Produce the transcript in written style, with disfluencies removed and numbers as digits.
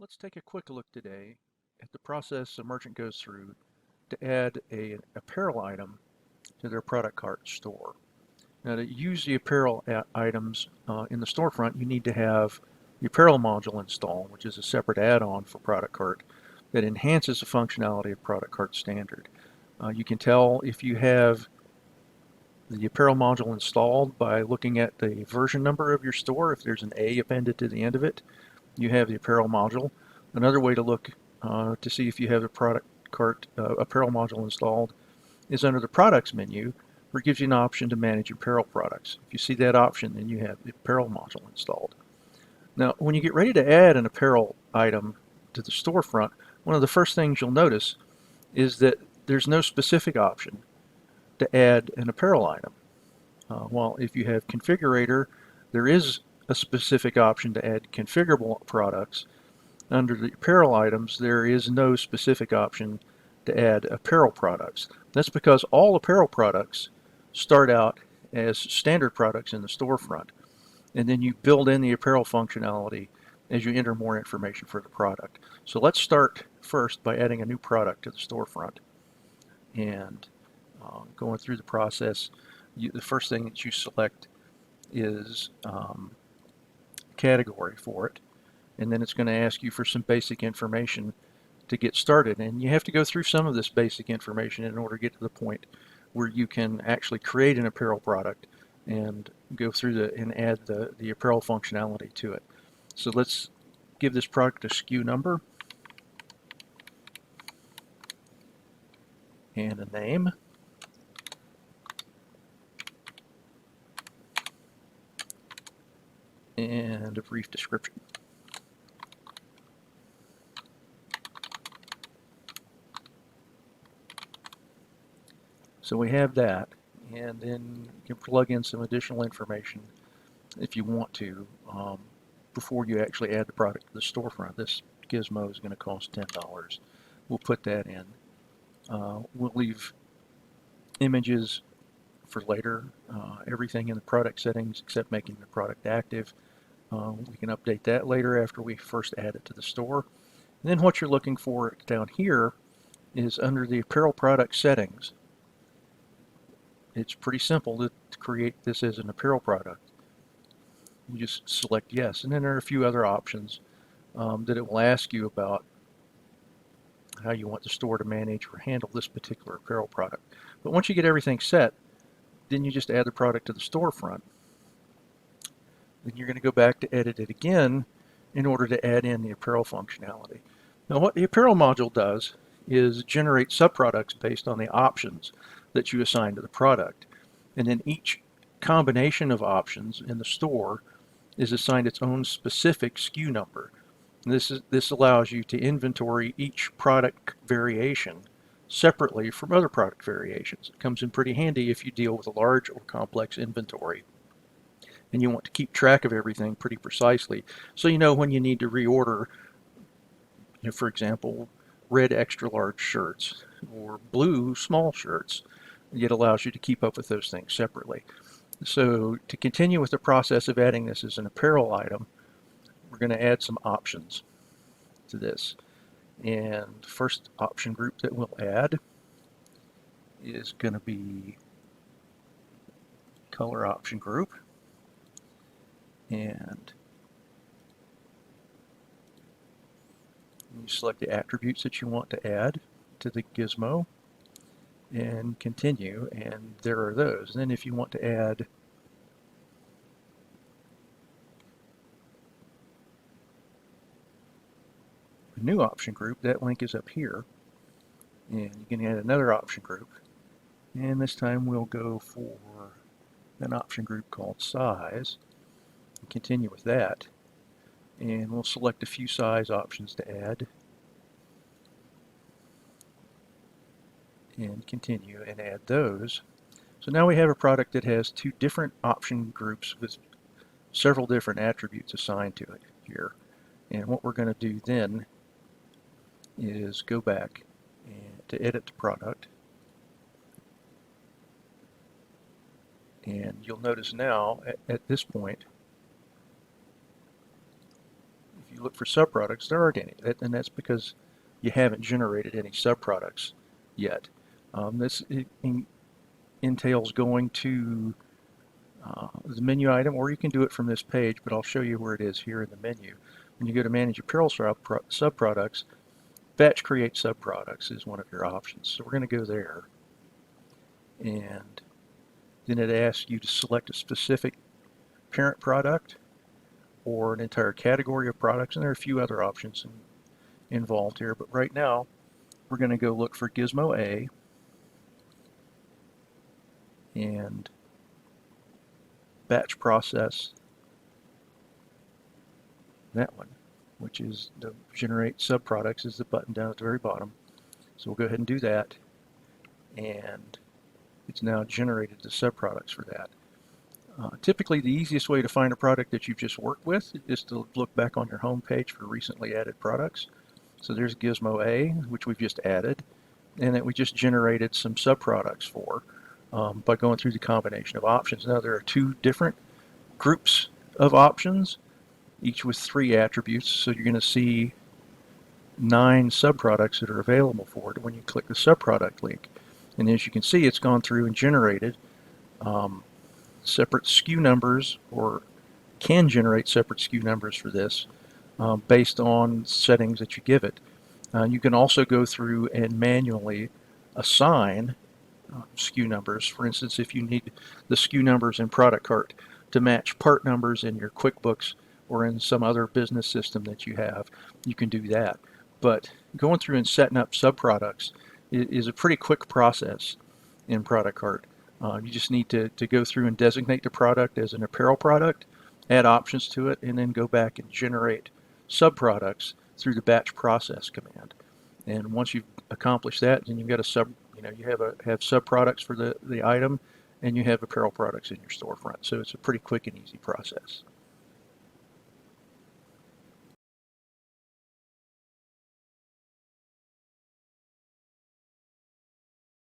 Let's take a quick look today at the process a merchant goes through to add an apparel item to their product cart store. Now, to use the apparel items in the storefront, you need to have the apparel module installed, which is a separate add-on for Product Cart that enhances the functionality of Product Cart Standard. You can tell if you have the apparel module installed by looking at the version number of your store. If there's an A appended to the end of it, you have the apparel module. Another way to look to see if you have the product cart apparel module installed is under the products menu, where it gives you an option to manage apparel products. If you see that option, then you have the apparel module installed. Now, when you get ready to add an apparel item to the storefront, one of the first things you'll notice is that there's no specific option to add an apparel item. While if you have configurator, there is a specific option to add configurable products. Under the apparel items, there is no specific option to add apparel products. That's because all apparel products start out as standard products in the storefront, and then you build in the apparel functionality as you enter more information for the product. So let's start first by adding a new product to the storefront. And going through the process, the first thing that you select is category for it, and then it's going to ask you for some basic information to get started. And you have to go through some of this basic information in order to get to the point where you can actually create an apparel product and go through and add the apparel functionality to it. So let's give this product a SKU number and a name. And a brief description. So we have that, and then you can plug in some additional information if you want to before you actually add the product to the storefront. This gizmo is going to cost $10. We'll put that in. We'll leave images for later, everything in the product settings except making the product active. We can update that later after we first add it to the store. And then what you're looking for down here is under the apparel product settings. It's pretty simple to create this as an apparel product. You just select yes, and then there are a few other options that it will ask you about how you want the store to manage or handle this particular apparel product. But once you get everything set, then you just add the product to the storefront. Then you're going to go back to edit it again in order to add in the apparel functionality. Now what the apparel module does is generate subproducts based on the options that you assign to the product. And then each combination of options in the store is assigned its own specific SKU number. And this allows you to inventory each product variation separately from other product variations. It comes in pretty handy if you deal with a large or complex inventory and you want to keep track of everything pretty precisely, so you know when you need to reorder, for example, red extra large shirts or blue small shirts. It allows you to keep up with those things separately. So to continue with the process of adding this as an apparel item, we're going to add some options to this. And the first option group that we'll add is going to be color option group. And you select the attributes that you want to add to the gizmo and continue, and there are those. And then if you want to add a new option group, that link is up here, and you can add another option group, and this time we'll go for an option group called size and continue with that, and we'll select a few size options to add and continue and add those. So now we have a product that has two different option groups with several different attributes assigned to it here. And what we're going to do then is go back and to edit the product. And you'll notice now at this point, if you you look for subproducts, there aren't any, and that's because you haven't generated any subproducts yet. This entails going to the menu item, or you can do it from this page, but I'll show you where it is here in the menu. When you go to Manage Apparel Subproducts, Batch Create Subproducts is one of your options. So we're going to go there, and then it asks you to select a specific parent product or an entire category of products, and there are a few other options involved here, but right now we're going to go look for Gizmo A and batch process that one, which is the generate subproducts is the button down at the very bottom. So we'll go ahead and do that, and it's now generated the subproducts for that. Typically, the easiest way to find a product that you've just worked with is to look back on your home page for recently added products. So there's Gizmo A, which we've just added, and that we just generated some subproducts for by going through the combination of options. Now there are two different groups of options, each with 3 attributes, so you're going to see 9 subproducts that are available for it when you click the subproduct link. And as you can see, it's gone through and generated separate SKU numbers, or can generate separate SKU numbers for this based on settings that you give it. You can also go through and manually assign SKU numbers. For instance, if you need the SKU numbers in ProductCart to match part numbers in your QuickBooks or in some other business system that you have, you can do that. But going through and setting up subproducts is a pretty quick process in ProductCart. You just need to go through and designate the product as an apparel product, add options to it, and then go back and generate subproducts through the batch process command. And once you've accomplished that, then you've got you have subproducts for the item, and you have apparel products in your storefront. So it's a pretty quick and easy process.